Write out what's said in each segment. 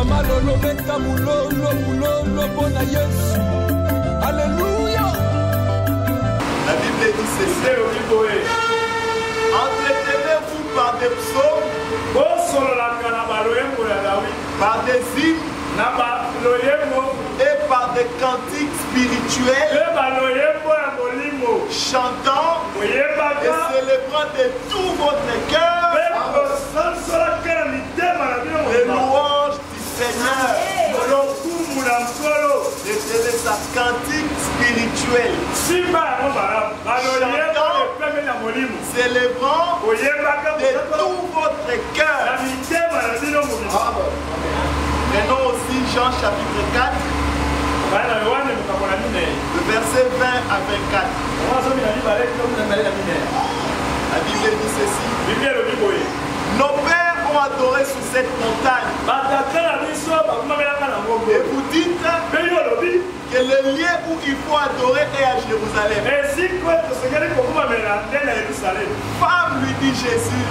malolo beta mulolo mulolo bona Yesu. Alléluia. La Bible dit ceci. Entretenez-vous par des psaumes, par des hymnes et par des cantiques spirituels, chantant et célébrant de tout votre cœur les louanges du Seigneur. Retenez sa cantique spirituelle, chantant, célébrant de tout votre cœur. Prenons aussi Jean chapitre 4, le verset 20 à 24. La Bible dit ceci. Nos pères ont adoré sur cette montagne. Et vous dites que le lieu où il faut adorer est à Jérusalem. Femme, lui dit Jésus,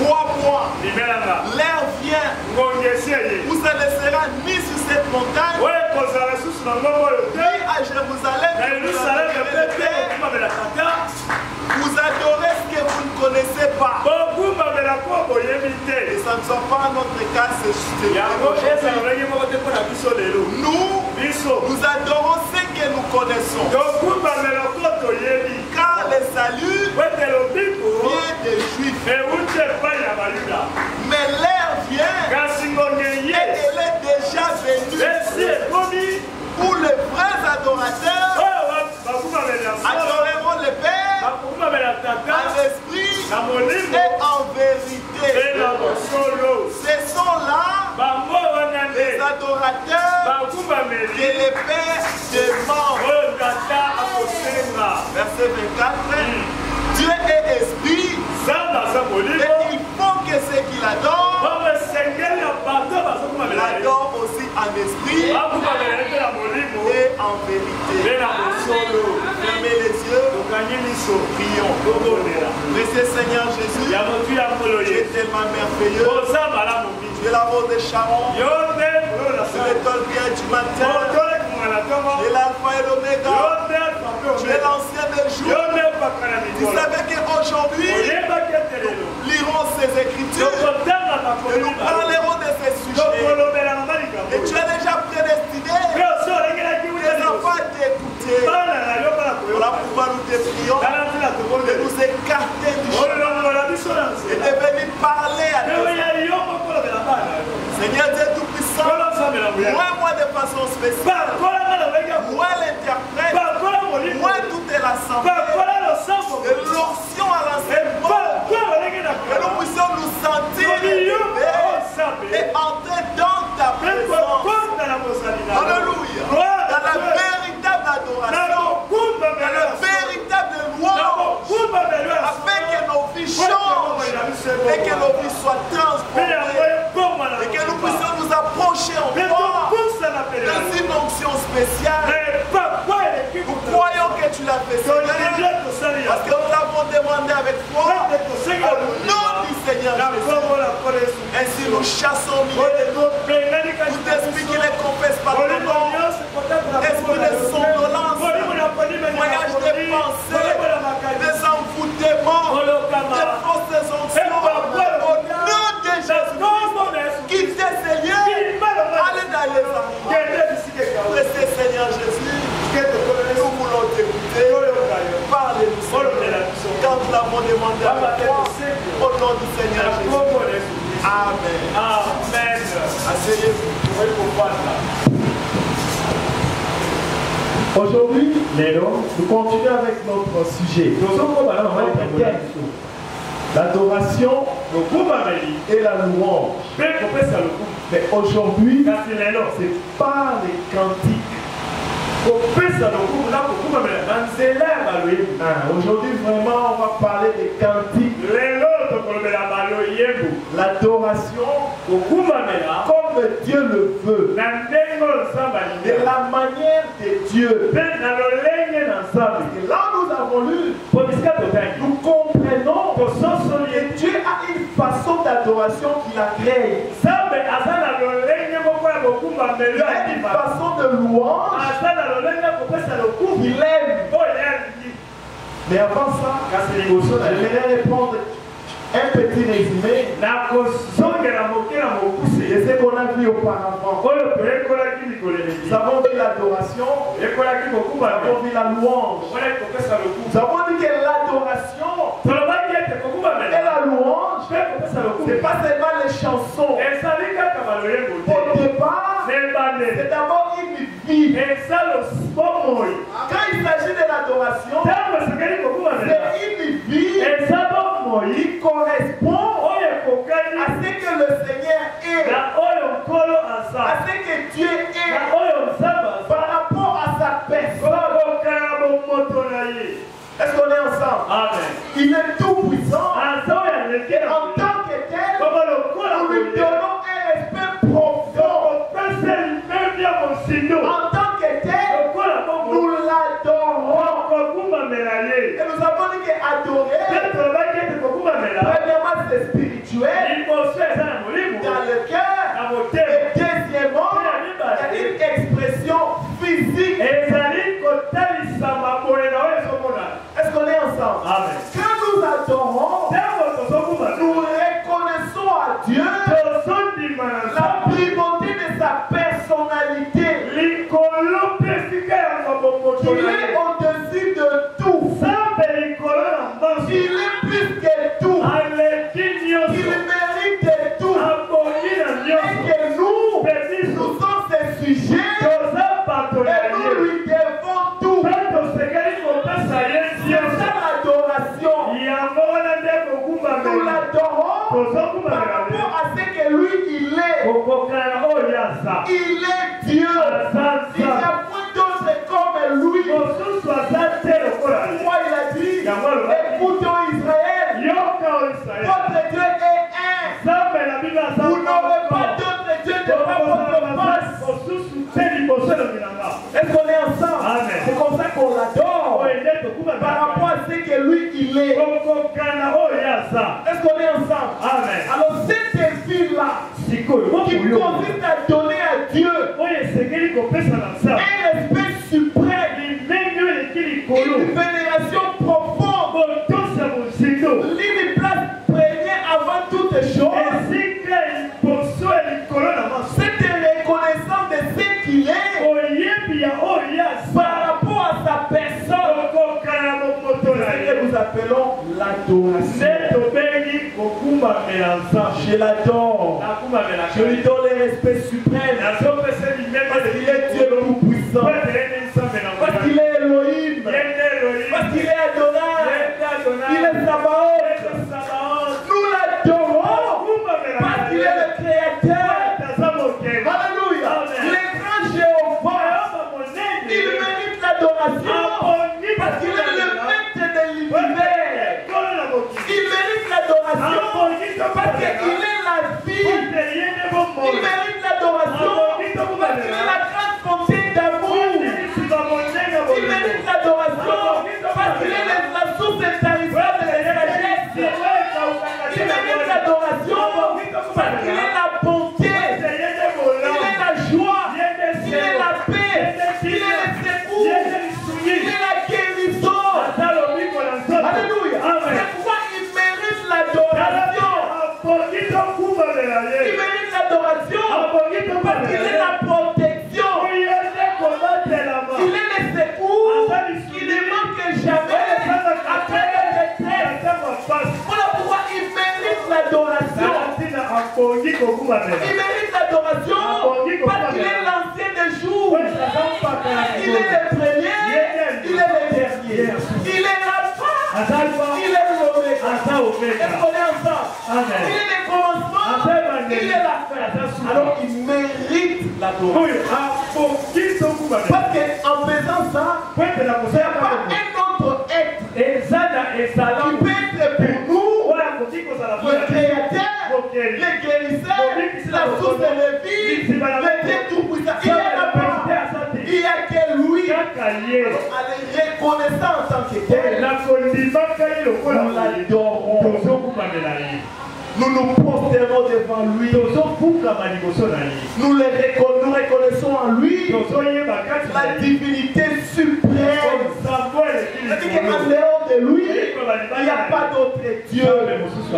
crois-moi, l'heure vient où ça ne sera ni sur cette montagne, ni à Jérusalem. Vous adorez ce que vous ne connaissez pas. Et ça ne soit pas notre cas, c'est nous adorons ce que nous connaissons. Car le salut vient des Juifs. Mais l'heure vient et elle est déjà venue où les vrais adorateurs adoreront le Père en esprit et en vérité. Ce sont là les adorateurs que le Père demande. Verset 24. Dieu est esprit et il faut que ceux qui l'adorent l'adorent aussi en esprit et en vérité. Fermez les yeux, prions. Précieux Seigneur Jésus, tu es tellement merveilleux. Tu es la rose de Sharon, tu es l'étoile bien du matin, tu es l'alpha et l'oméga, tu es l'ancien des jours. Tu savais qu'aujourd'hui, nous lirons ces écritures et nous parlerons de ces sujets. Et tu as déjà prédestiné les enfants à t'écouter. Voilà pourquoi nous te prions de nous écarter du chemin et de venir parler à toi. Seigneur Dieu Tout-Puissant, moi de façon spéciale, moi l'interprète, moi toute l'assemblée, de l'onction à l'enseignement, que nous puissions nous sentir et entrer dans ta présence. Alléluia. Dans la véritable adoration, dans le véritable louange, afin que nos vies changent et que nos vies soient transformées et que nous puissions nous approcher en toi dans une onction spéciale. Nous croyons que tu l'as fait, Seigneur, parce que nous l'avons demandé avec foi au nom du Seigneur Jésus. Ainsi nous chassons tout esprit qui les confesse par le nom, esprit de somnolence, voyage des pensées, des envoûtements, des fausses onctions. Au nom de Jésus, quittez ces lieux, allez dans les endroits. Précieux Seigneur Jésus, nous voulons t'écouter. Parlez-nous, Seigneur, quand nous l'avons demandé avec toi, au nom du Seigneur Jésus. Amen. Amen. Asseyez-vous. Aujourd'hui, nous continuons avec notre sujet. L'adoration et la louange. Mais aujourd'hui, c'est pas les cantiques. Aujourd'hui, vraiment, on va parler des cantiques. L'adoration, comme Dieu le veut, de la manière de Dieu. Et là, nous avons lu, nous comprenons que Dieu a une façon d'adoration qu'il a créée. une façon de louange qu'il aime. Mais avant ça, j'aimerais répondre un petit résumé de ce qu'on a vu auparavant. Nous avons vu l'adoration, nous avons vu la louange. Nous avons dit que l'adoration et la louange, ce n'est pas seulement les chansons. Au départ, c'est d'abord une vie. Quand il s'agit de l'adoration, c'est une vie qui correspond à ce que le Seigneur est, à ce que Dieu est par rapport à sa personne. Est-ce qu'on est ensemble? Amen. Il est tout puissant. En tant que tel, nous lui donnons un respect profond. En tant que tel, nous l'adorons. Et nous avons dit qu'adorer, premièrement, c'est spirituel, dans le cœur, et deuxièmement, il y a une expression physique. Est-ce qu'on est ensemble? Amen. Quand nous adorons, nous reconnaissons à Dieu la primauté de sa personnalité. Il est au-dessus de tout. Il est plus que tout. Il mérite de tout. Et que nous sommes ses sujets. Et nous lui devons tout. C'est ça l'adoration. Nous l'adorons par rapport à ce que lui il est. Il est Dieu. Il n'y a point d'autre comme lui. Pourquoi il a dit, écoutons Israël, votre Dieu est un. Vous n'aurez pas d'autre Dieu devant votre face. Est-ce qu'on est ensemble? C'est comme ça qu'on l'adore par rapport à ce que lui il est. Est-ce qu'on est ensemble? Amen. Alors cette vie-là qui consiste à donner à Dieu un respect suprême, une vénération profonde, une place première avant toute chose, cette reconnaissance de ce qu'il est par rapport à sa personne, c'est ce que nous appelons l'adoration. Je l'adore, je lui donne le respect suprême parce qu'il est Dieu tout-puissant, parce qu'il est Elohim, parce qu'il est Adonai, il est Sabaoth. Nous l'adorons parce qu'il est le Créateur. Alléluia. Le grand Jéhovah, il mérite l'adoration parce qu'il est le maître de l'univers. Il mérite l'adoration parce qu'il est la vie. Il mérite l'adoration parce qu'il est la grande fontaine d'amour. Il mérite l'adoration parce qu'il est la source intarissable de la sagesse. Il mérite l'adoration parce qu'il est la bonté. Il est la joie. Il est la paix. Il est le secours. Il est la guérison. Alléluia. C'est pourquoi il mérite l'adoration. Il mérite l'adoration parce qu'il est la protection. Il est le secours. Il ne manque jamais après la détresse. Voilà pourquoi il mérite l'adoration. Il mérite l'adoration parce qu'il est l'ancien des jours. Il est le premier. Il est le dernier. Il est l'alpha. Il est l'oméga. Est-ce qu'on est ensemble? Il est le commencement. Il est la fin. Alors il mérite l'adoration. Parce qu'en faisant ça, il n'y a pas un autre être qui peut être pour nous le Créateur, le guérisseur, la source de la vie, le Dieu tout-puissant. Il n'y en a pas. Il n'y a que lui. Alors, à les reconnaissant en tant que tel, nous l'adorons. Nous nous prosternons devant lui. Nous le reconnaissons Nous reconnaissons en lui la divinité suprême. C'est-à-dire qu'en dehors de lui, il n'y a pas d'autre Dieu.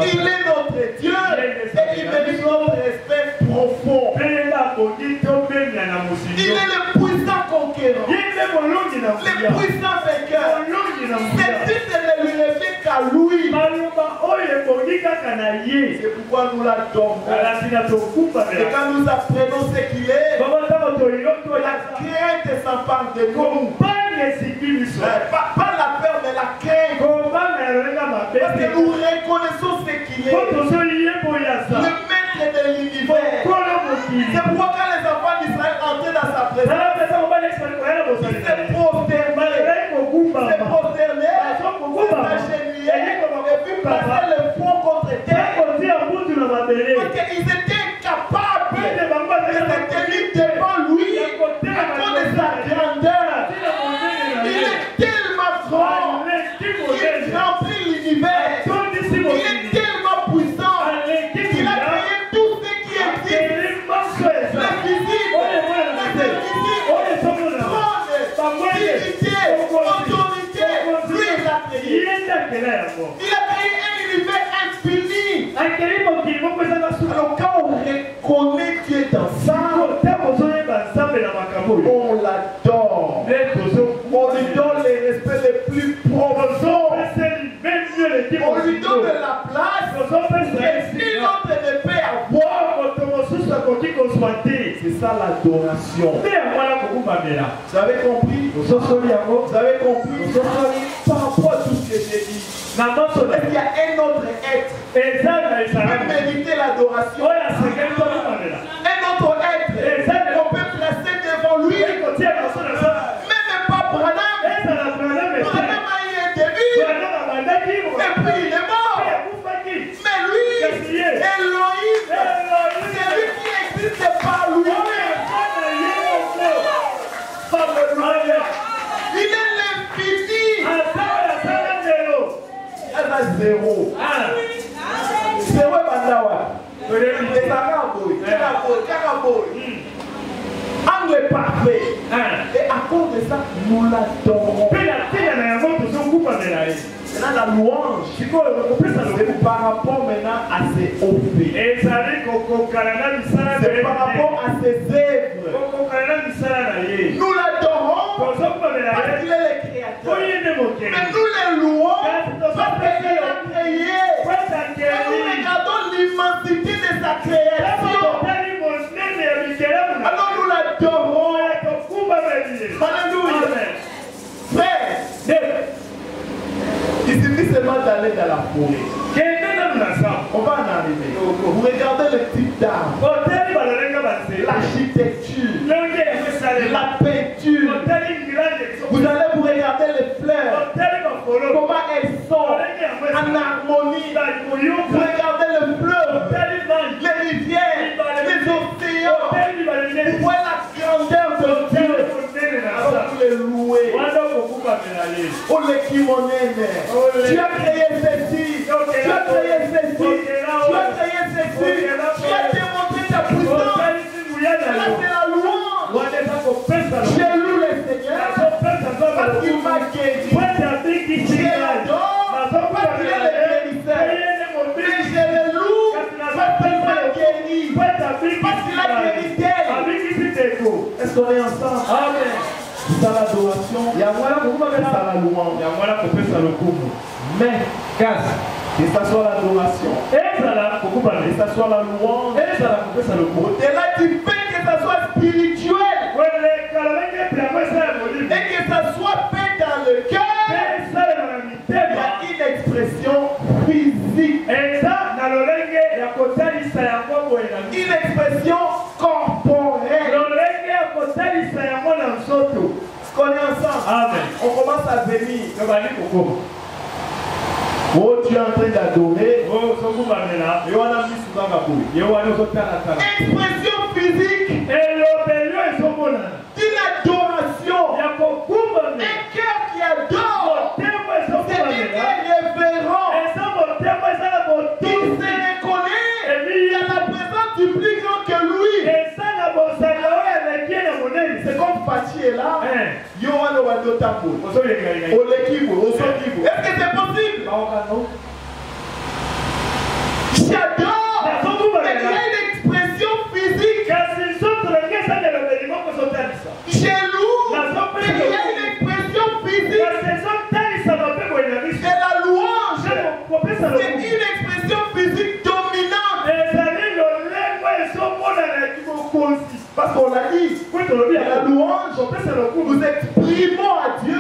Il est notre Dieu et il mérite notre respect profond. Il est le puissant conquérant, le puissant vainqueur. C'est titre ne lui revient qu'à lui. C'est pourquoi nous l'adorons. Et quand nous apprenons ce qu'il est, la crainte s'empare de nous. Pas la peur, mais la crainte. Parce que nous reconnaissons ce qu'il est. Le maître de l'univers. C'est pourquoi quand les enfants d'Israël entraient dans sa présence, ils se prosternaient, s'agenouillaient, et puis passaient le front contre terre. Parce qu'ils étaient incapables de se tenir devant lui à cause de sa grandeur. Il est tellement grand, il remplit l'univers, il est tellement puissant qu'il a créé tout ce qui existe, l'invisible, trône, dignité, autorité, lui il a créé. Il a créé un univers infini. Alors quand on reconnaît Dieu dans ça, on l'adore. On lui donne les respects les plus profonds. On lui donne de la place. Et si l'autre ne peut avoir, c'est ça l'adoration. Vous avez compris? Vous avez compris? Par rapport à tout ce que j'ai dit, est-ce qu'il y a un autre être qui peut mériter l'adoration? Un autre être qu'on peut placer devant lui. Même pas Branham. Branham a eu un début. Et puis il est mort. Mais lui, Elohim, c'est lui qui existe par lui. Il est l'infini. Elle a zéro. Zéro bandawa. Et angle parfait. Et à cause de ça, nous l'adorons. Maintenant la louange, c'est par rapport maintenant à ses offres. C'est par rapport à ses œuvres. Nous l'adorons parce qu'il est le créateur. Mais nous les louons parce qu'il a créé. Et nous regardons l'immensité de sa création. Alors nous l'adorons. Alléluia. Frère, il suffit seulement d'aller dans la forêt. On va en arriver. Vous regardez le type d'arbre, l'architecture, la peinture. Vous allez vous regarder les fleurs, comment elles sont en harmonie. Vous regardez le fleuve, les rivières, les océans. Vous voyez la grandeur de Dieu. Alors vous les louez. On les kimonène. Tu as créé ceci. Tu as créé ceci. Tu as créé ceci. Tu as démontré ta puissance. Là c'est la louange. J'ai loué le Seigneur parce qu'il m'a guéri. Je l'adore parce qu'il est le guérisseur. Mais je le loue parce qu'il m'a guéri. Parce qu'il a guéri d'elle. Est-ce qu'on est ensemble? Amen. C'est ça l'adoration. C'est ça la louange. Mais que ça soit l'adoration, que ça soit la louange, au-delà du fait que ça soit spirituel et que ça soit fait dans le cœur, il y a une expression physique, une expression corporelle. Est-ce qu'on est ensemble? Amen. On commence à venir. Oh, tu es en train d'adorer. Expression physique d'une adoration. Un cœur qui adore. C'est un cœur révérent. Il se reconnaît. Il y a la présence du plus grand que lui. tambour. Au l'équipe, au son. Est-ce que c'est possible? J'adore. Mais il y a une expression physique. Jaloux. Mais il y a une expression physique. Et la louange, c'est une expression physique dominante. Parce qu'on l'a dit, la louange, nous exprimons à Dieu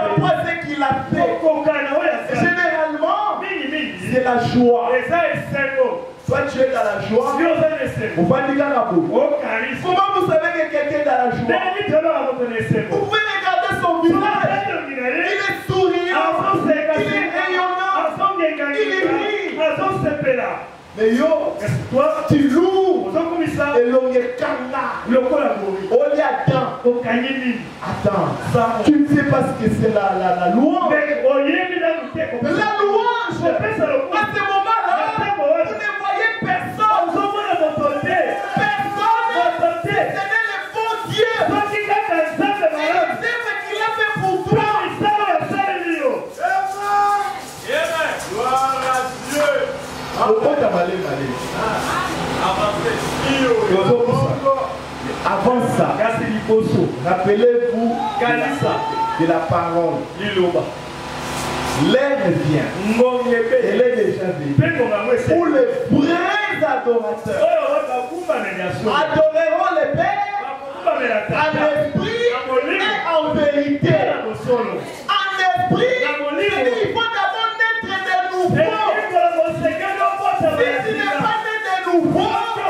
pourquoi c'est qu'il a fait. Généralement, c'est la joie. Soit tu es dans la joie, on va dire la boue. Comment vous savez que quelqu'un est dans la joie? Vous pouvez regarder son visage. Il est souriant, il est rayonnant, il rit. Mais yo, toi tu loues et l'on est canard. Attends, ça, tu ne sais pas ce que c'est la louange. La louange, à ce moment-là, vous ne voyez personne. Personne. Ce n'est le bon Dieu. C'est ce qu'il a fait pour toi. Gloire à Dieu. Avant ça, rappelez-vous de la parole. L'air vient. Elle est déjà venue. Pour les vrais adorateurs, adoreront le Père en esprit et en vérité. En esprit, il faut d'abord naître de nouveau. Si tu n'es pas né de nouveau, tu ne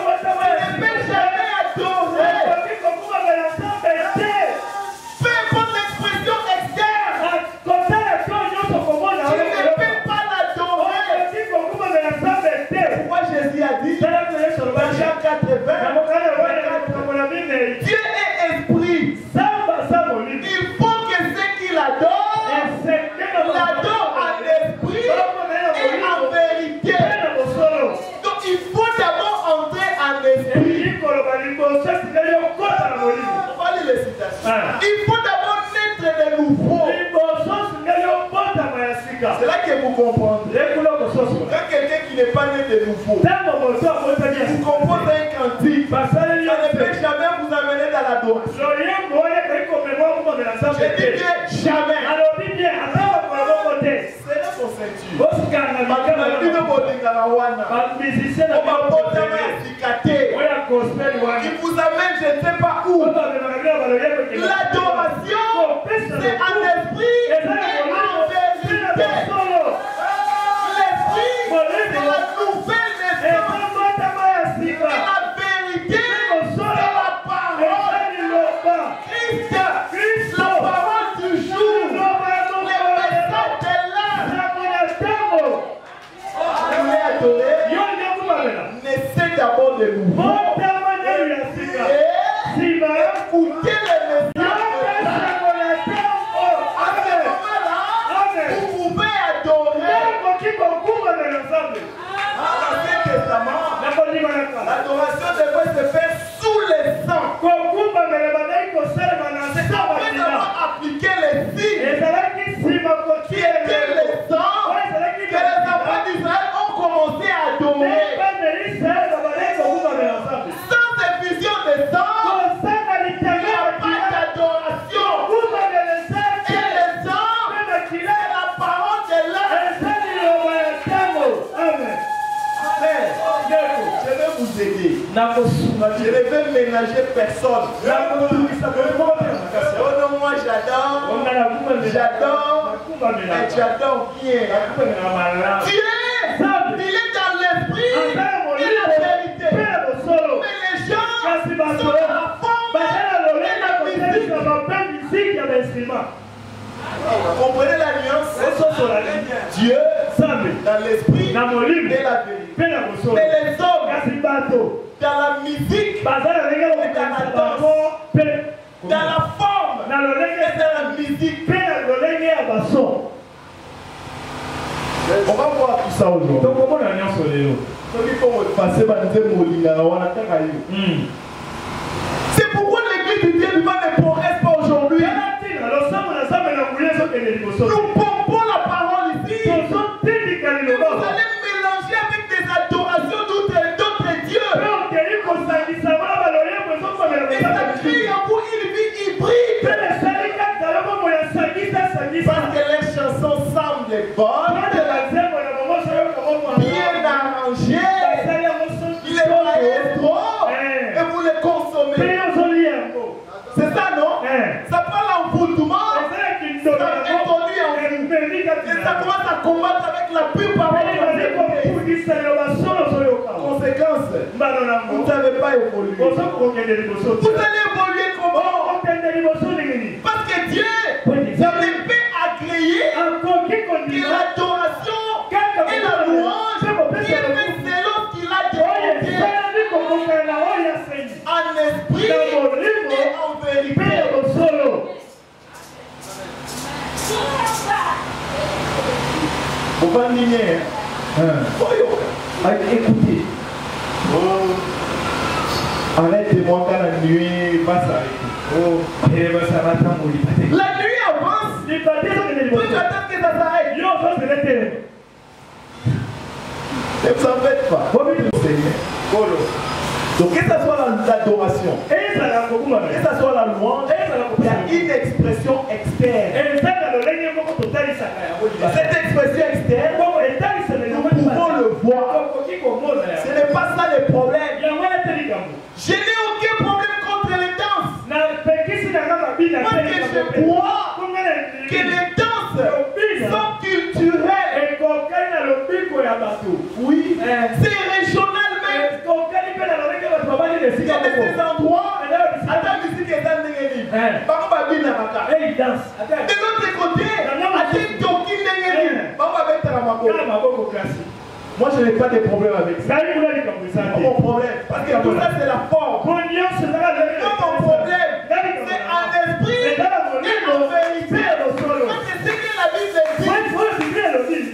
peux jamais adorer. Peu importe l'expression externe, tu ne peux pas l'adorer. Pourquoi Jésus a dit dans Jean 80, Dieu est esprit. Il faut que ceux qui l'adorent, l'adorent en esprit et en vérité. Donc il faut d'abord entrer en esprit. On va lire les citations. Il faut d'abord naître de nouveau. C'est là que vous comprenez. Quand quelqu'un qui n'est pas né de nouveau, vous comprenez un cantique, ça ne peut jamais vous amener dans l'adoration. Je dis bien jamais. C'est là son ceinture. Il vous amène je ne sais pas où. L'adoration, c'est en esprit et en vérité. L'esprit, c'est la nouvelle naissance. Et la vérité, c'est la parole. Christ, la parole du jour. Les messages de l'âme. Vous voulez adorer? Naissez d'abord de nouveau. Et écoutez les messages de l'âme. À ce moment-là, vous pouvez adorer. L'Ancien Testament, l'adoration devrait se faire sous les sangs. Après avoir appliqué les signes qui étaient les sangs que les enfants d'Israël ont commencé à adorer. Sans effusion de sang, il n'y a pas d'adoration. Et les sangs, c'est la parole de l'âme. Je vais vous aider. Je ne vais ménager personne. Oh non, moi j'adore. Mais j'adore bien. Dieu, il est dans l'esprit et la vérité. Mais les gens sont dans la forme et la musique. Vous comprenez la nuance? Dieu, dans l'esprit et la vérité. Mais les hommes, dans la musique et dans la danse, dans la forme et dans la musique. On va voir tout ça aujourd'hui. C'est pourquoi l'église du Dieu vivant ne progresse pas aujourd'hui. combattre avec la pure parole. Conséquence, vous n'avez pas évolué. Vous allez évoluer comment? Parce que Dieu n'avait pas agréé que l'adoration et la louange viennent selon ce qu'il a demandé en esprit et en vérité. Vous pas nier. Écoutez. Arrête de monter la nuit, va s'arrêter. La nuit avance. Toi, tu attends que ça s'arrête. Ne vous en faites pas. Donc, que ce soit l'adoration, que ce soit la louange, il y a une expression externe. Cette expression externe, nous pouvons le voir. Ce n'est pas ça le problème. Je n'ai aucun problème contre les danses. Parce que je crois que les danses sont culturelles. Oui, c'est régional même. Il y a des endroits, attends, musique est dans les livres. De l'autre côté, moi je n'ai pas de problème avec ça. C'est pas mon problème. Parce que tout ça c'est la forme. Pas mon problème. C'est en esprit et en vérité. Parce que c'est que la Bible dit.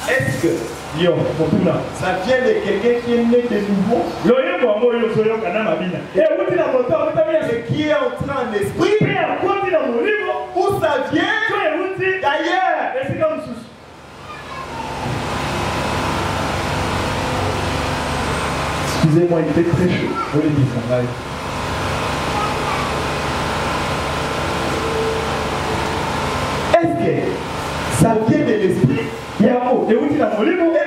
Est-ce que ça vient de quelqu'un qui est né de nouveau? Et qui est entré en esprit? Où ça vient d'ailleurs? Excusez-moi, il était très chaud. Je l'ai dit ça. Est-ce que ça vient de l'esprit? Et de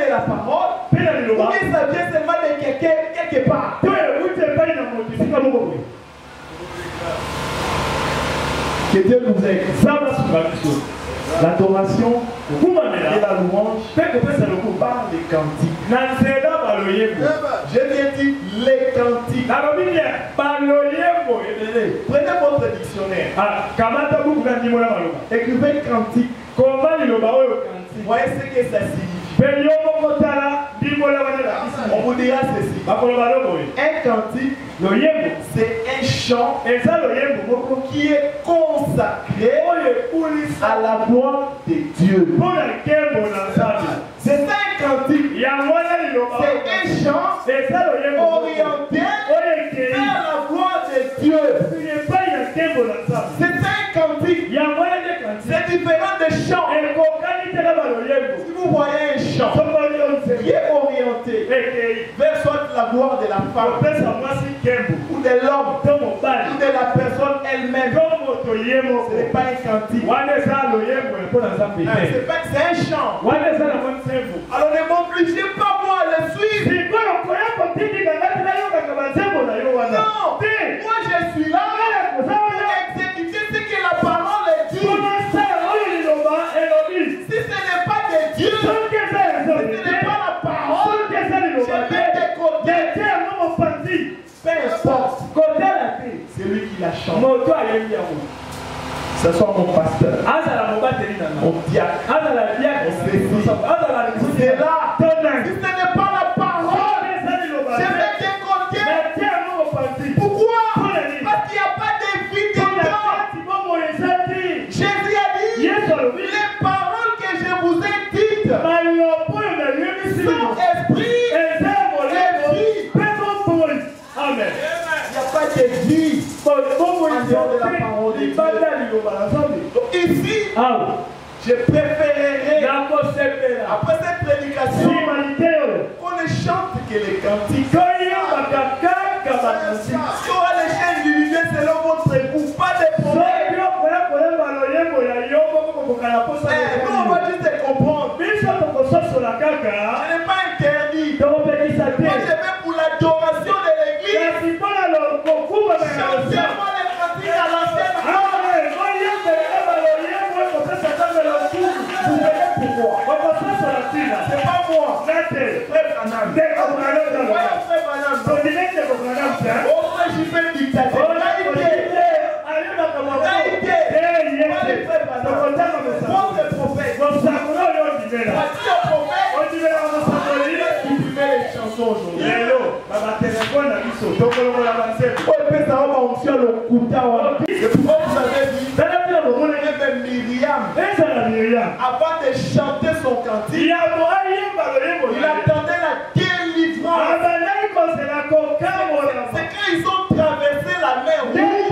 la parole? Ou bien ça vient seulement de quelqu'un quelque part? Que Dieu nous aide. L'adoration et la louange par les cantiques. J'ai bien dit les cantiques. Prenez votre dictionnaire. Écrivez cantique. Voyez ce que ça signifie. On vous dira ceci. Un cantique, c'est un chant qui est consacré à la gloire de Dieu. C'est un cantique. C'est un chant orienté vers la gloire de Dieu. C'est un cantique. C'est différent de chant. Si vous voyez un chant qui est orienté vers soit la gloire de la femme ou de l'homme ou de la personne elle-même, ce n'est pas un cantique. C'est un chant. Alors ne m'obligez pas moi à le suivre. Non, moi je suis là pour exécuter ce que la parole dit. Si ce n'est pas de Dieu, si ce n'est pas la parole, je vais décoder. Peu importe. C'est lui qui la chante. Ce soit mon pasteur, mon diacre, c'est là. Si ce n'est pas la parole, je vais décoder. Pourquoi? Parce qu'il n'y a pas de vie dedans. Jésus a dit, les paroles que je vous ai dites sont esprit et vie. Amen. Il n'y a pas de vie en dehors de la parole de Dieu. Donc ici, je préférerais, après cette prédication, qu'on ne chante que les cantiques. Si on va les chaînes individuelles selon votre goût, pas de problème. Nous, on va juste comprendre. Je n'ai pas interdit. Moi, je vais pour l'adoration de l'église. Chanter-moi les cantiques à l'ancienne. Avant de chanter son cantique, il attendait la délivrance. C'est quand ils ont traversé la mer Rouge,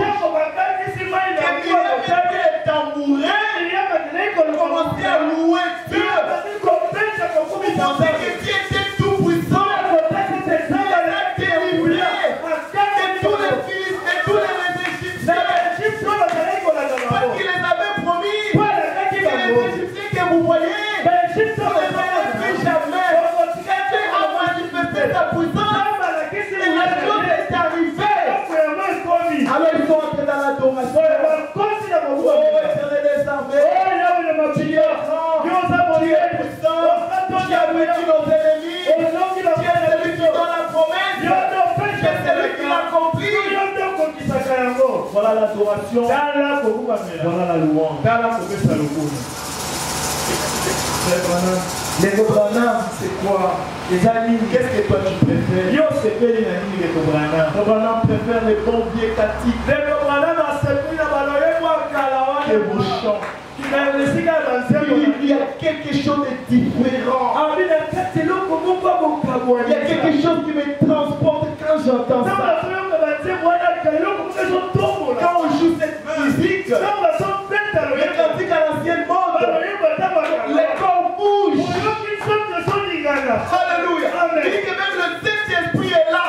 que Myriam et les tambourins commençaient à louer Dieu. Ils pensaient que Dieu était tout puissant. Il a délivré de tous les fils et tous les Égyptiens. Parce qu'il les avait promis que les Égyptiens que vous voyez, vous ne les aurez plus jamais. Dieu a manifesté sa puissance et la chose est arrivée. Alors ils sont entrés dans l'adoration. Oh, Éternel des armées, tu es grand, tu es puissant, tu as vaincu nos ennemis, tu es celui qui donne la promesse, tu es celui qui l'accomplit. Voilà l'adoration, voilà la louange. Les Branham, c'est quoi? Les amis, qu'est-ce que toi tu préfères? Yo, c'est que les amis, les Branham. Les Branham préfèrent les bons vieux catiques. Les Branham, c'est plus la valeur que vos chants. Il y a quelque chose de différent. Il y a quelque chose qui me transporte quand j'entends ça. Quand on joue cette musique, le cantique à l'ancienne mode, les corps bougent. Alléluia. Il dit que même le Saint-Esprit est là.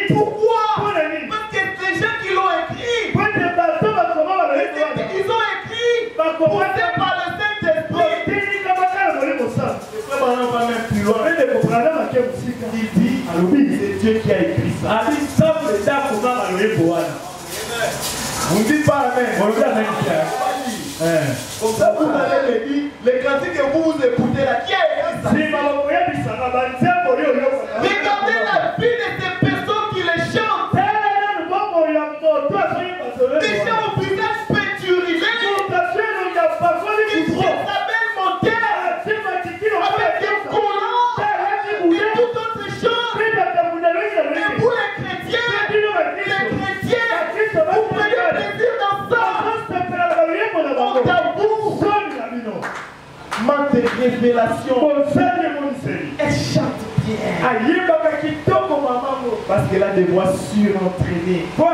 Pourquoi? Parce que les gens qui l'ont écrit, ils ont écrit poussés par le Saint-Esprit. On va même plus loin. Il dit, c'est Dieu qui a écrit ça. Vous ne dites pas Amen. Comme ça, vous allez me dire, les cantiques que vous écoutez là, qui a écrit ça? Regardez la vie de ces personnes qui les chantent. Des gens au visage peinturisé, qui s'appellent montaire, avec des collants et tout autre chose. Et pour les chrétiens, vous prenez plaisir dans ça. On t'avoue, manque de révélation. Elle chante bien. Parce qu'elle a des voix surentraînées. Tu sais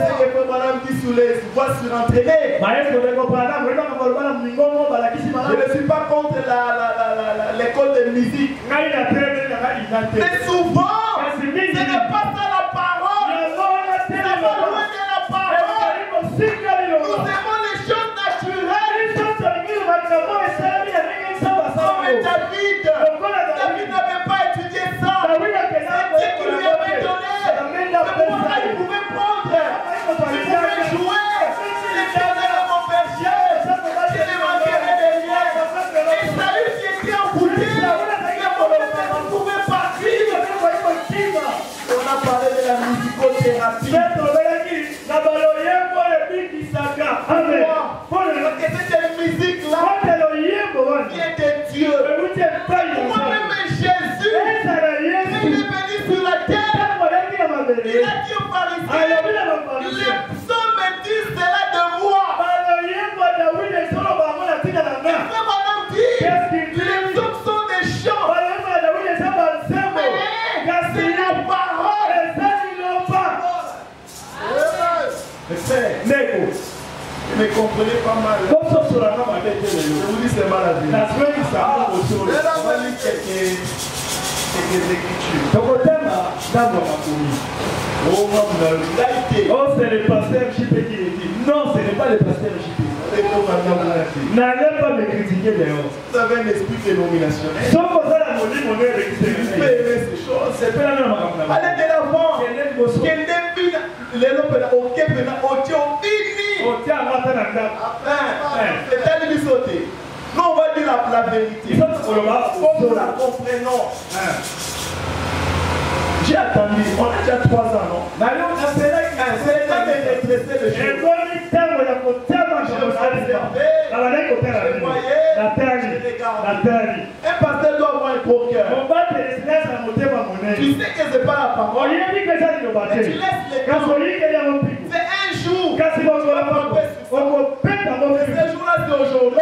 ce que madame dit sous les voix surentraînées. Je ne suis pas contre l'école de musique. Mais souvent, ce n'est pas ça la parole. C'est pas loin de la parole. Nous aimons les choses naturelles. Comme David n'avait pas étudié ça. C'est Dieu qui lui avait donné. C'est pourquoi il pouvait prendre, il pouvait jouer. L'Éternel a mon berger, je ne manquerai de rien. Et Saül qui était envoûté, il pouvait partir. On a parlé de la musicothérapie. Et cette musique-là vient de Dieu. Moi-même, Jésus, quand il est venu sur la terre, il a dit aux pharisiens, les psaumes disent cela de moi. Et frère Madame dit, les psaumes sont des chants. Mais c'est la parole. Mais comprenez pas mal. Je vous dis c'est mal à dire. Quelques écritures. Oh, c'est le pasteur JP qui le dit. Non, ce n'est pas le pasteur JP. N'allez pas me critiquer dehors. Vous avez un esprit dénominationnel. Vous pouvez aimer ces choses. C'est pas la même chose. Allez de l'avant. la vérité. Comme nous la comprenons. J'ai attendu, on a déjà 3 ans, non? C'est le temps de redresser le chemin. Je voyais, je regardais. Un pasteur doit avoir un gros cœur. Tu sais que ce n'est pas la parole. Mais tu laisses les temps. C'est un jour. Ce jour-là, c'est aujourd'hui.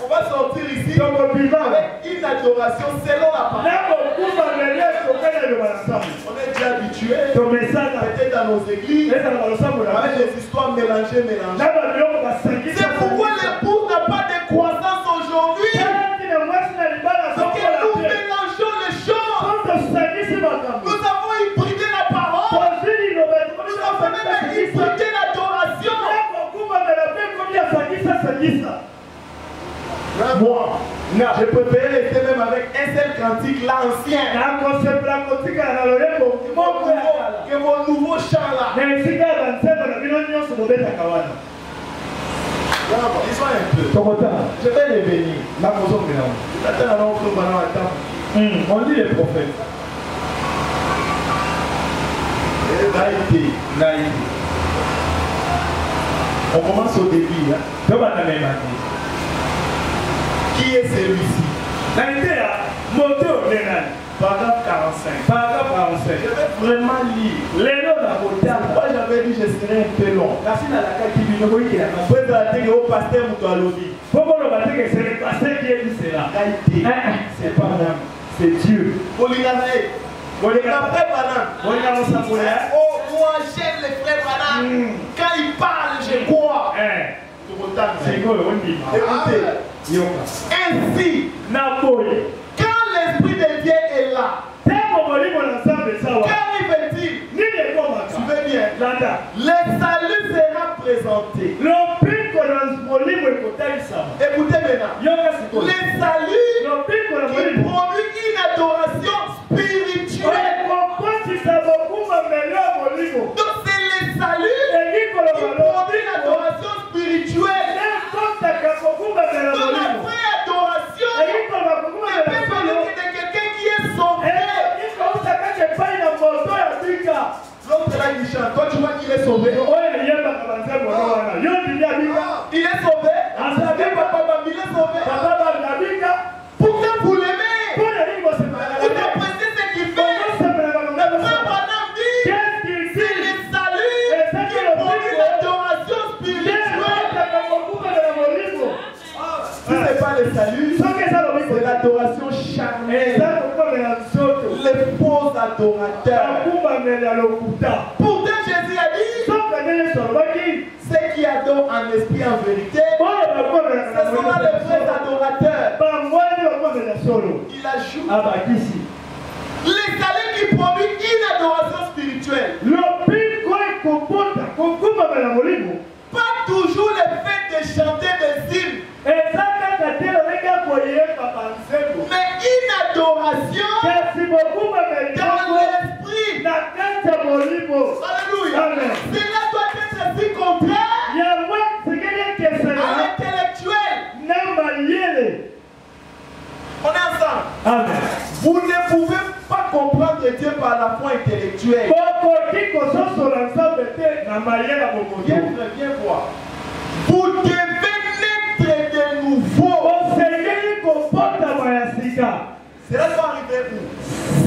On va sortir ici avec une adoration selon la parole. On est déjà habitué, peut-être dans nos églises, avec des histoires mélangées. C'est pourquoi l'époux n'a pas de croissance aujourd'hui. Parce que nous mélangeons les choses. Nous avons hybridé la parole. Nous avons même hybridé l'adoration. Moi, je préfère rester même avec un seul cantique, l'ancien. Que mon nouveau chant là. Ils sont un peu. Je vais les bénir. On lit les prophètes. On commence au début. Qui est celui-ci? Paragraphe 45. Je vais vraiment lire. Moi j'avais dit je serais un peu long. C'est pas moi, c'est Dieu. Moi j'aime les frères Branham. Quand ils parlent, je crois. Écoutez. Ainsi, quand l'Esprit de Dieu est là, qu'arrive-t-il? Tu veux bien? Le salut sera présenté. Écoutez maintenant. Le salut qui produit une adoration spirituelle. Donc c'est le salut qui produit une adoration spirituelle. Donc la vraie adoration ne peut venir de quelqu'un qui est sauvé. L'autre là il chante. Toi tu vois qu'il est sauvé. Il est sauvé. Il est sauvé. Pourquoi vous l'aimez? Vous appréciez ce qu'il fait. Le frère Branham dit c'est le salut qui produit l'adoration spirituelle. Si ce n'est pas le salut, c'est l'adoration charnelle. Les faux adorateurs. Pourtant Jésus a dit ceux qui adorent en esprit en vérité, ce sont là les vrais adorateurs. Il ajoute les saluts qui produisent une adoration spirituelle. Pas toujours le fait de chanter des hymnes, mais une adoration dans l'esprit. Alléluia. Cela doit être si contraire à l'intellectuel. On est ensemble. Amen. Vous ne pouvez pas comprendre Dieu par la foi intellectuelle. Viens voir. Vous devez naître de nouveau. Cela doit arriver où?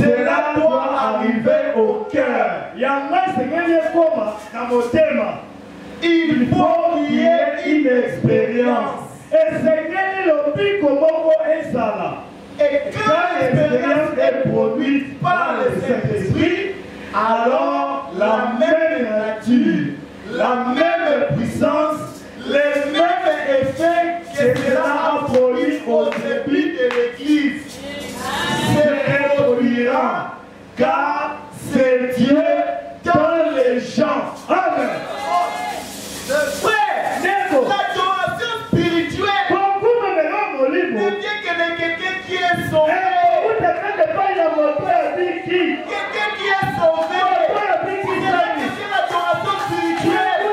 Cela doit arriver au cœur. Il faut qu'il y ait une expérience. Et quand l'expérience est produite par le Saint-Esprit, alors la même nature, la même puissance, les mêmes effets que cela a produit au début de l'Église se produira, car c'est Dieu dans les gens. Amen. Frère, l'adoration spirituelle ne vient que de quelqu'un qui est sauvé. Quelqu'un qui est sauvé. C'est l'adoration spirituelle.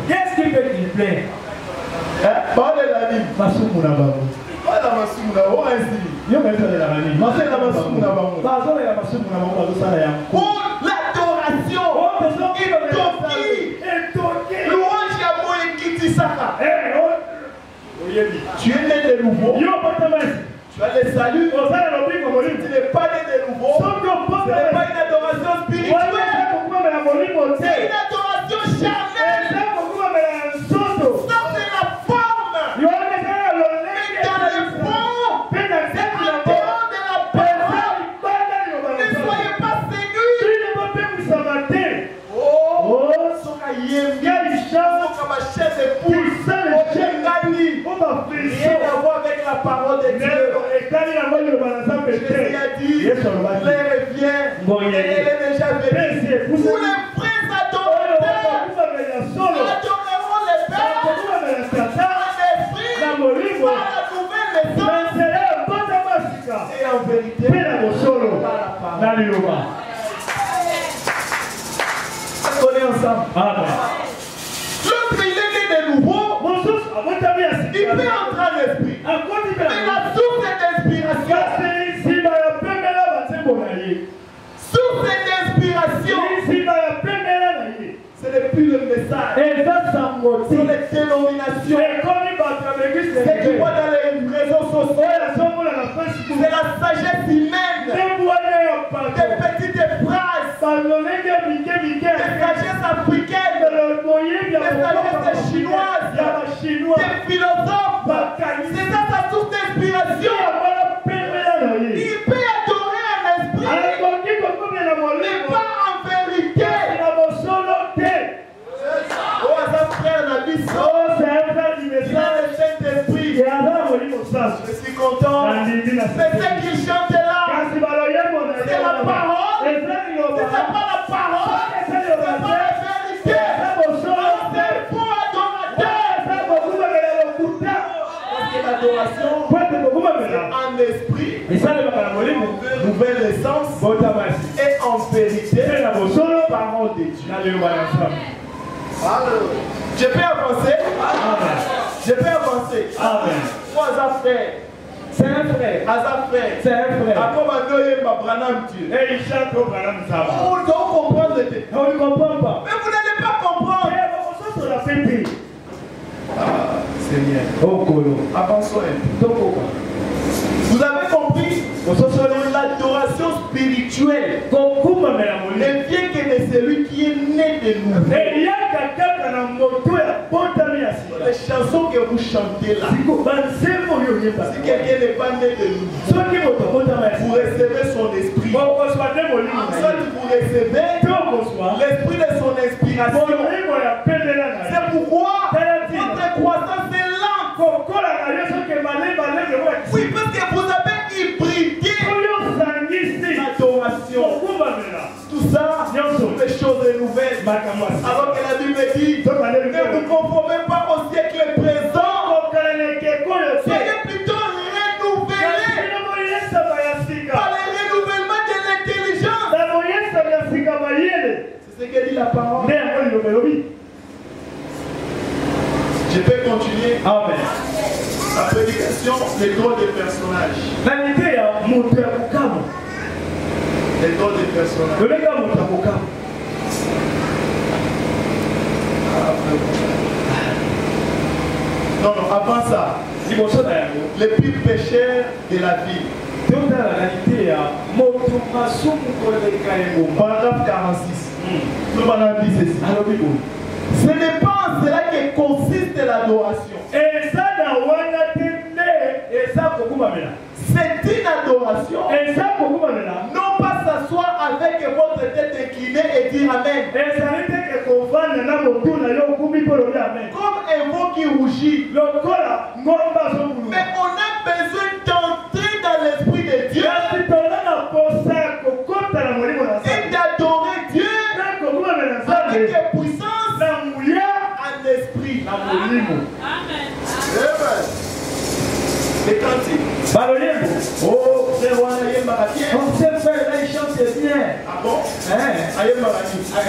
Qu'est-ce qui fait qu'il plaît? Parole de la vie. Masumuna babu. Voilà Masumuna, on a ici. Yo mais ça de la vie. Masé la Masumuna babu. Bazo ya Masumuna babu bazo sana ya. Pour l'adoration. Oh, besoin qui me Toki. Louange à moi et Kiti Saka. Tu es né de nouveau. Yo patama. Tu as les saluts. Tu n'es pas né de nouveau. Ce n'est pas une adoration spirituelle. C'est une adoration charnelle. Ça, c'est la forme. Mais dans le fond, c'est l'adorant de la parole. Ne soyez pas séduits. Oh, rien à voir avec la parole de Dieu. Jésus a dit, l'heure vient et elle est déjà venue. Vous les vrais adorateurs adoreront le Père en esprit, par la nouvelle naissance et en vérité par la parole. On est ensemble. L'autre, il est né de nouveau. Il peut entrer en esprit. Mais la source d'inspiration. Source d'inspiration. Ce n'est plus le message. C'est les dénominations. C'est qui voit dans les réseaux sociaux. C'est la sagesse humaine. Des petites phrases. Des sagesses africaines. Des sagesses chinoises. Des philosophes. C'est ça sa source d'inspiration. Il peut adorer en esprit, mais pas en vérité. Oh, ça frère la vie, il a le Saint-Esprit. Je suis content. C'est ce qu'il chante là. C'est la parole. C'est pas la parole. C'est pas la vérité. C'est pour adorateur. L'adoration en esprit, nouvelle naissance et en vérité, parole de Dieu. Je peux avancer. Je peux avancer. Moi, frère. C'est un frère. C'est un frère. Et il chante au Branham. On ne comprend pas. Mais vous n'allez pas comprendre. Seigneur. Avançons un peu. Vous avez compris? L'adoration spirituelle ne vient que de celui qui est né de nouveau. Les chansons que vous chantez là, si quelqu'un n'est pas né de nouveau, vous recevez son esprit. Ensuite, vous recevez l'esprit de son inspiration. C'est pourquoi votre croissance est lente. Oui, parce que vous avez hybridé l'adoration. Tout ça, sont des choses nouvelles. Alors que la Bible dit, ne vous conformez pas au siècle présent. Soyez plutôt renouvelés par le renouvellement de l'intelligence. C'est ce que dit la parole. Je peux continuer. Amen. La prédication, les drôles de personnages. Les drôles de personnages. Non, avant ça, les pires pécheurs de la vie. Paragraphe 46. Nous allons dire ceci. Ce n'est pas en cela que consiste l'adoration. C'est une adoration. Non pas s'asseoir avec votre tête inclinée et dire Amen. Comme un veau qui rougit. Mais on a besoin d'entrer dans l'esprit de Dieu et d'adorer Dieu avec puissance en esprit. Amen. Les cantiques. Oh, frère, on a bien. On sait faire, là, il chante bien. Ah bon?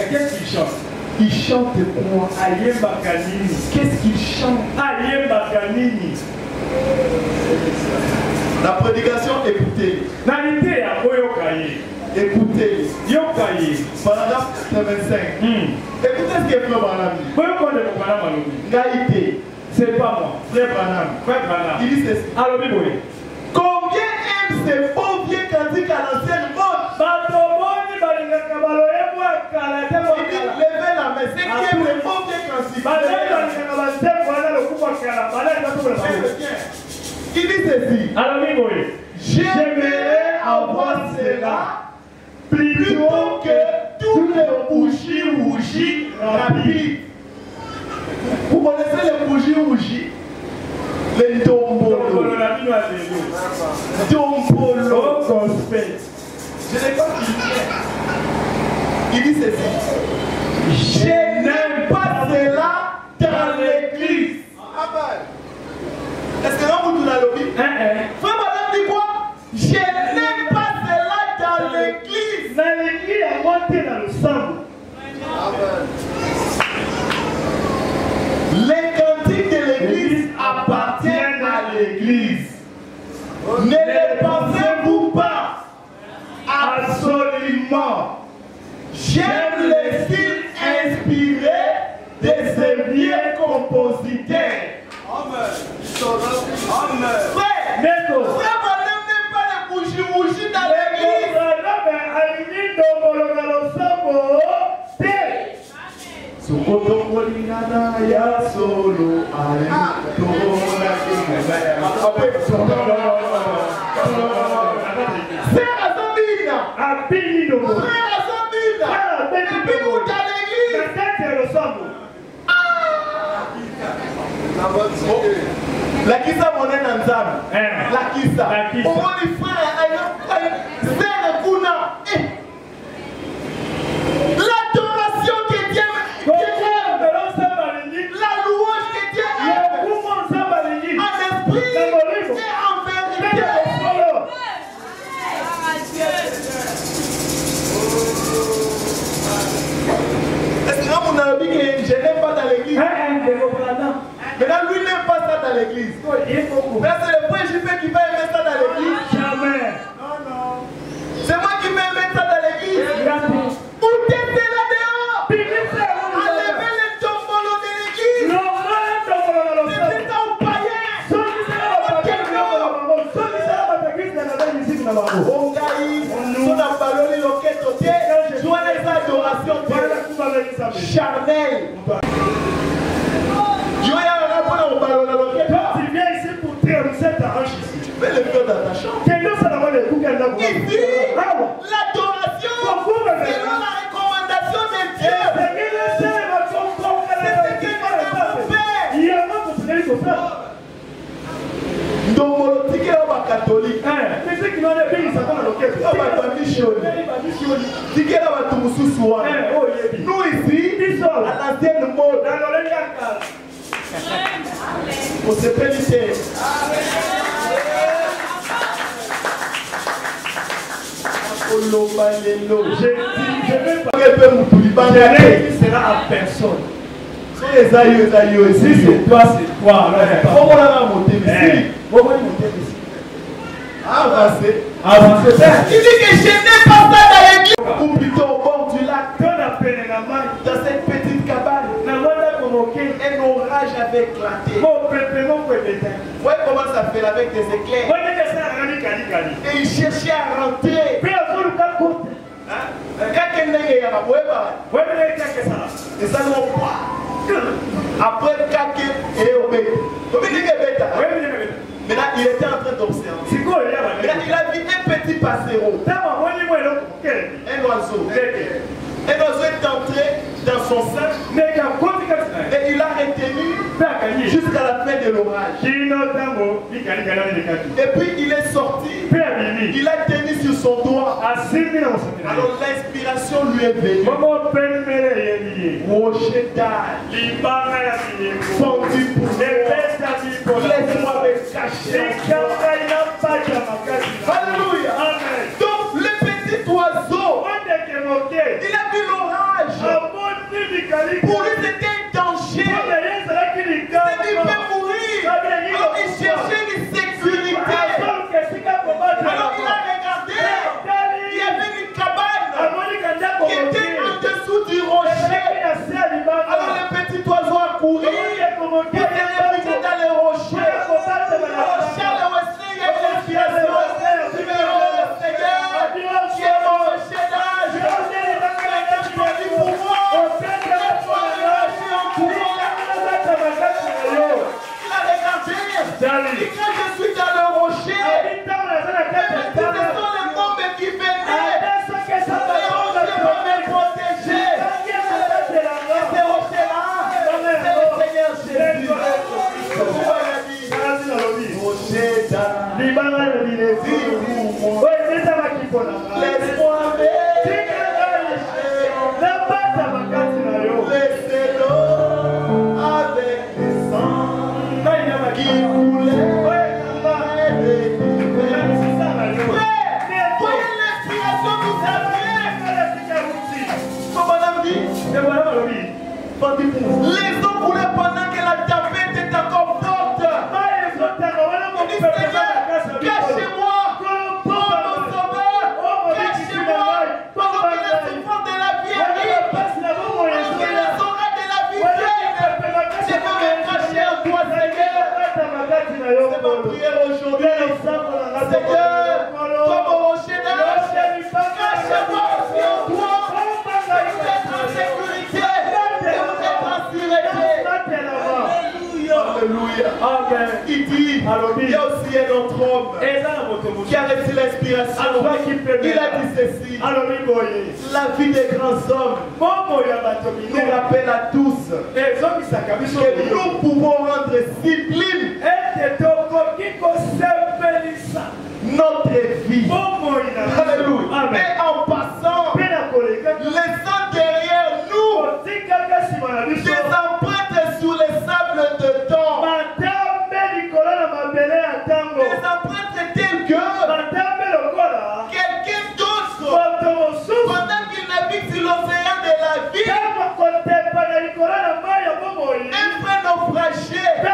Qu'est-ce qu'il chante? Il chante quoi? Qu'est-ce qu'il chante? La prédication, écoutez. Écoutez. Paragraphe 25. Écoutez ce que Frère Branham dit. Gaïté. C'est pas moi. Frère Branham. Il dit ceci. Combien aiment ces beaux vieux cantiques à l'ancienne mode? Il dit levez la main. C'est qui aime les beaux vieux cantiques? Il dit ceci. J'aimerais avoir cela plutôt que tous les bougies rapides. Vous connaissez les bougies? Les dombolo. Dombolo. Je n'ai pas dit. Il dit ceci. Je n'aime pas cela dans l'église. Est-ce que là vous nous l'avez dit? Frère Madame dit quoi? Je n'aime pas cela dans l'église. Dans l'église, à monter dans le sang. Les cantiques de l'église appartiennent à l'église. Ne les pensez-vous pas? Absolument. J'aime les styles inspirés de ces vieux compositeurs. Amen. Frère, madame n'aime pas les bougies dans l'église. La kisa monnaie nanzam. La kisa. Pour les frères, c'est kuna. L'adoration que Dieu aime. La louange que Dieu aime. En esprit et en vérité. Est-ce que vous avez dit que je n'aime pas dans l'église? Maintenant, lui n'aime pas ça dans l'église. Mais c'est le point JP qui va aimer ça dans l'église. Jamais. Non. C'est moi qui vais aimer ça dans l'église. Où t'es là dehors? Enlevez les tombolos de l'église. C'est ça au païen. On gagne. On a ballonné l'enquête au pied. Joie les adorations charnelles. Tu viens ici pour terminer ta hanche ici. Mais le cœur dans ta chambre. Ici, l'adoration selon la recommandation de Dieu. C'est ce que nous avons fait. Donc, c'est que catholique. Mais ceux qui n'ont pas payé, ça va l'enquête. Nous ici, à l'ancienne mode. On se félicite. Je sera à personne. Les aïeux, si c'est toi, c'est toi. Comment on a monté ici? Avancez. Il dit que je n'ai pas ça dans l'église. Ou plutôt au bord du lac. Dans cette petite cabane. Un orage avait éclaté. Vous voyez comment ça fait avec des éclairs. Et il cherchait à rentrer. Et ça nous après Kake et Obé. Maintenant il était en train d'observer. Maintenant il a vu un petit passereau. Un oiseau. Un oiseau est entré dans son sein et il a retenu jusqu'à la fin de l'orage. Et puis il est sorti. Il a tenu sur son doigt. Alors l'inspiration lui est venue. Rocher d'âge. Fondu pour laisse-moi me cacher. Alléluia. Donc le petit oiseau, il a vu l'orage. Pour lui, c'était un danger. Il peut mourir. Alors, il cherchait une sécurité. Alors, il a regardé. Il y avait une cabane qui était en dessous du rocher. Alors, le petit oiseau a couru. Il s'est réfugié dans le rocher. Alors, Charles Wesley, il y a une inspiration. Seigneur, qui est mon rocher d'âge. Il a regardé. Et quand je suis dans le rocher, ce sont les bombes qui venaient. Le rocher va me protéger. Et ce rocher-là, c'est le Seigneur Jésus. Rocher d'âge. Laisse-moi laissez-le avec le sang qui coulait. Voyez l'inspiration nous avez. Comme madame dit, les eaux coulaient pendant que la tempête est encore forte. Il dit, Seigneur, cachez-moi, oh mon sauveur, cachez-moi, pendant que la souffrance de la vie arrive, pendant que les orades de la vie viennent. Je veux me cacher en toi, Seigneur. C'est ma prière aujourd'hui. Seigneur, toi mon rocher d'âge, cachez-moi aussi en toi. Vous êtes en sécurité et vous êtes en sûreté. Alléluia. Amen. Il dit, il y a aussi un autre homme qui a reçu l'inspiration. Il a dit ceci. La vie des grands hommes nous rappelle à tous que nous pouvons rendre sublime notre vie. Alléluia. Et en passant, laissant derrière nous des empreintes sur les sables de temps. Les empreintes telles que quelqu'un d'autre, pendant qu'il navigue sur l'océan de la vie, un frère naufragé, un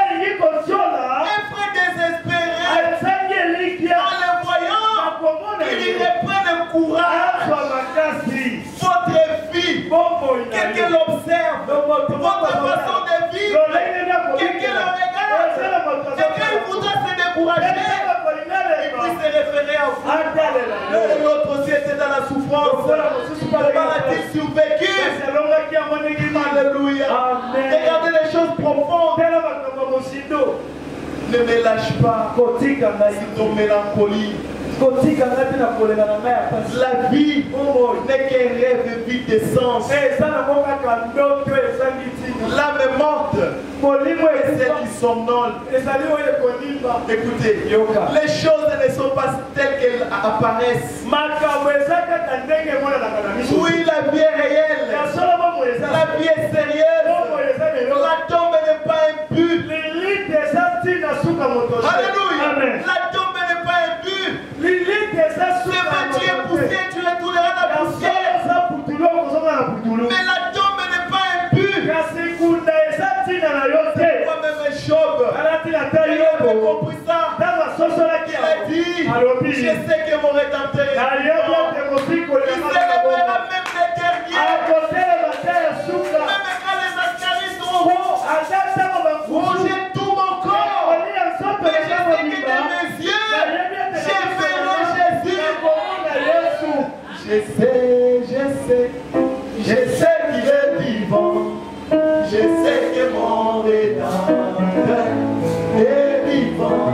frère désespéré, en le voyant, il y reprend le courage. Votre vie, quelqu'un l'observe, votre façon de vivre, quelqu'un le regarde, quelqu'un voudra se décourager, il puisse se référer à vous. L'autre aussi était dans la souffrance, comment a-t-il survécu? Alléluia. Regardez les choses profondes. Ne me lâche pas sur ton mélancolie. La vie n'est qu'un rêve vide de sens. L'âme morte et celle qui somnole. Écoutez, les choses ne sont pas telles qu'elles apparaissent. Oui, la vie est réelle. La vie est sérieuse. La tombe n'est pas un but. Alléluia. La tombe n'est pas un but. Ce bâti est poussé, tu retourneras la poussière. Mais la tombe n'est pas un but. Moi-même, Job, il avait compris ça. Il a dit, je sais que mon rédempteur est vivant. Il célébrera même les derniers. Même quand les ascaris seront rongé tout mon corps. Mais je sais que dans mes yeux, je verrai Jésus. Je sais qu'il est vivant. Je sais que mon rédempteur est vivant.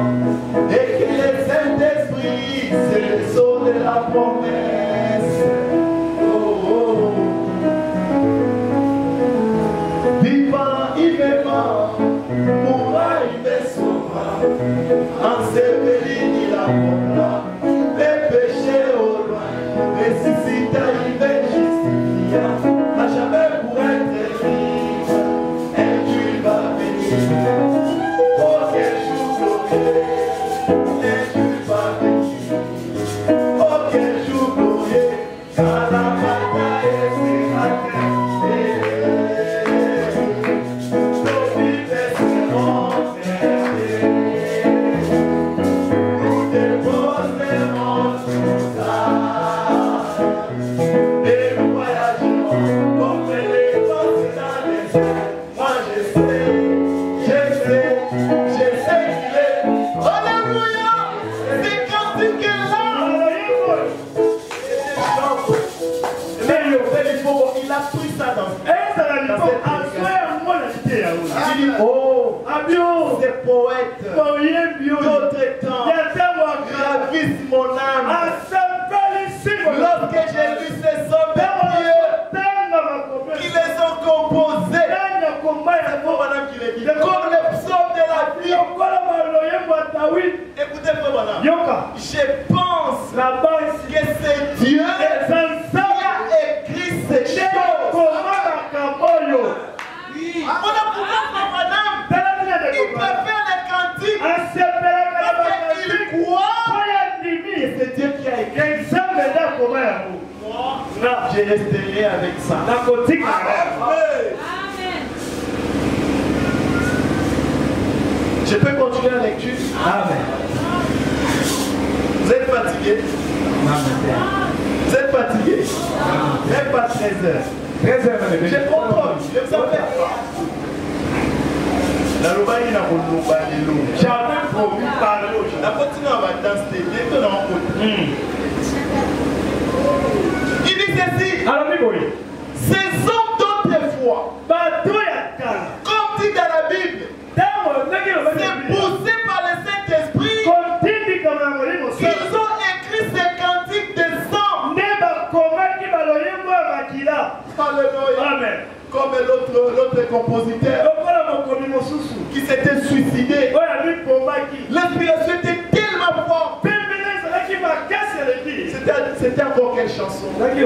Et que le Saint-Esprit, c'est le sceau de la promesse. Oh, oh, oh. Vivant, il me ment. Mourra, il me sauvera. Enseveli, il apportera les péchés au loin. Ressuscita, il me justifia. À jamais pour être libre. Un Dieu va venir. Oh, quel jour glorieux. Un Dieu va venir. Oh, quel jour glorieux. Car la bataille sera gagnée. des poètes, d'autres temps, ravissent mon âme. Lorsque j'ai lu ces hommes de Dieu, qui les ont composés, c'est pour madame qui les dit, comme les psaumes de la vie. Écoutez, madame, je pense que c'est Dieu qui a écrit ces choses. On a pourquoi madame, il peut faire les cantiques parce qu'il croit que c'est Dieu qui a écrit. Moi, je resterai avec ça. Amen. Je peux continuer la lecture? Amen. Vous êtes fatigué? Vous êtes fatigué? Même pas 13 heures. 13 heures, je comprends. Je vous appelle. La Lobaï n'a pas de l'eau. Jamais promis par l'eau. La continue à danser. Bientôt dans le côté. Il dit ceci. Ces hommes d'autrefois, comme dit dans la Bible, c'est poussé par le Saint-Esprit qu'ils ont écrit ces cantiques de sang. Alléluia. Amen. Comme l'autre compositeur qui s'était suicidé. L'inspiration était tellement forte. C'était encore quelle chanson? Il y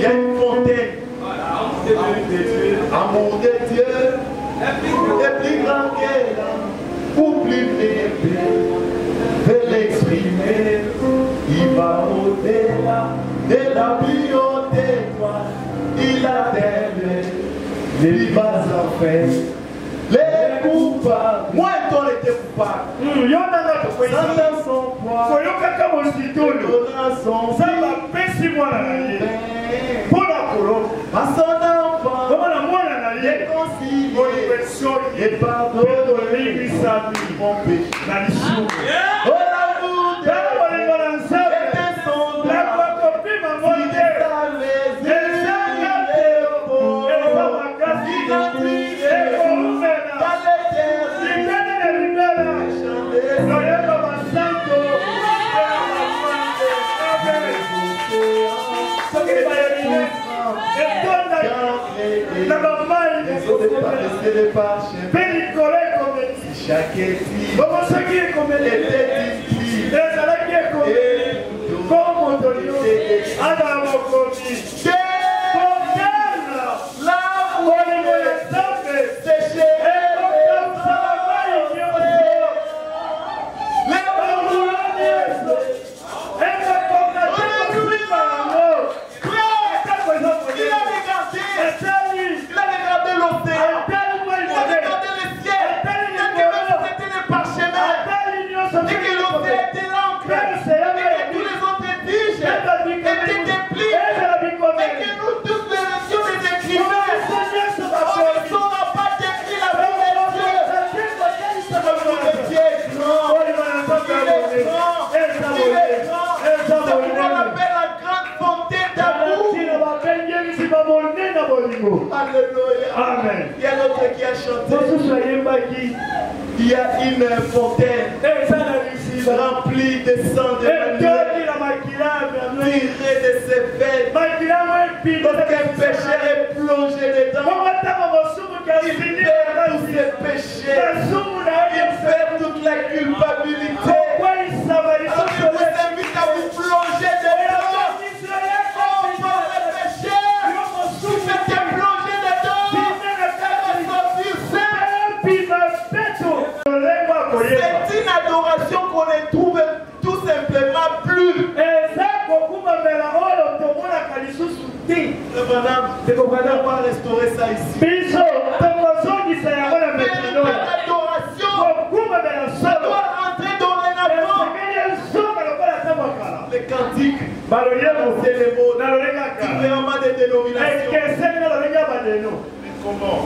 a une fontaine. Amour de Dieu est plus grand qu'elle, ou plus faible. De l'exprimer, il va au-delà de la vie au témoin. Il a d'elle les bas enfants. Les coupables, moi et toi était coupable. Sans son poids, donnant son à son enfant, réconcilié et pardonné mon péché. Oh l'amour de Dieu était son droit. Il est chaque éthique était discipline Alléluia. Amen. Il y a l'autre qui a chanté. Il y a une fontaine remplie de sang de tirée de ses veines. Lorsqu'un pécheur est plongé dedans, il perd tous ses péchés. Il perd toute la culpabilité. Alors je vous invite à vous plonger dedans. C'est une adoration qu'on ne trouve tout simplement plus. Le bonheur va restaurer ça ici. L'adoration, ça doit rentrer dans les nappes. Les cantiques, c'est les mots, différemment des dénominations. Comment?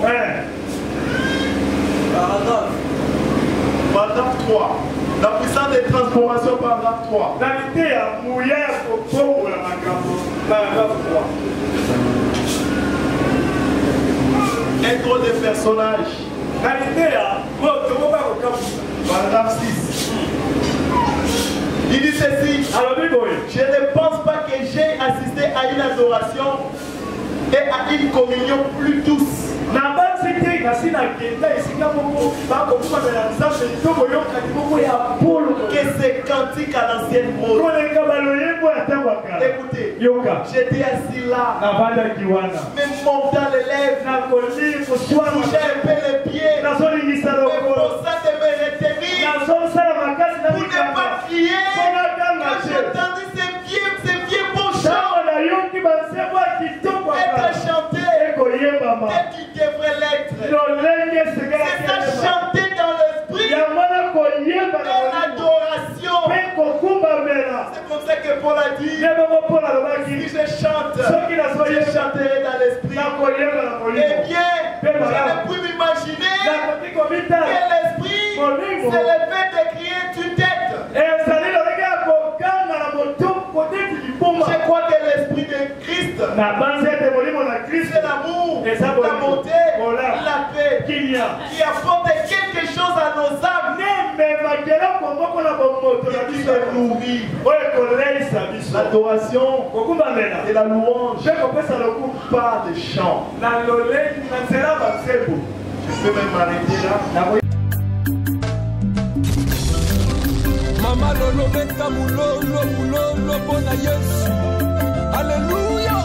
Paragraphe 3. La puissance des transformations, paragraphe 3. Il y a trop de personnages. Paragraphe 6. Il dit ceci. Je ne pense pas que j'ai assisté à une adoration et à une communion plus douce que ces cantiques à l'ancienne mode. Écoutez, j'étais assis là, me montant les lèvres, touchant un peu les pieds, me forçant de me retenir pour ne pas crier quand j'entendis ces vieux beaux chants être chantés tel qu'ils devraient l'être. C'est ça, chanter dans l'esprit et l'adoration. C'est comme ça que Paul a dit, si je chante, je chanterai dans l'esprit. Eh bien, je ne puis m'imaginer que l'esprit c'est le fait de créer une tête. Je crois que l'esprit de Christ, c'est l'amour, la bonté, la paix, qui apporte quelque chose à nos âmes, qui se nourrit. L'adoration et la louange, pas de chant. Je peux même m'arrêter là. Mama lolo beta mulolo mulolo bona Yesu. Alléluia.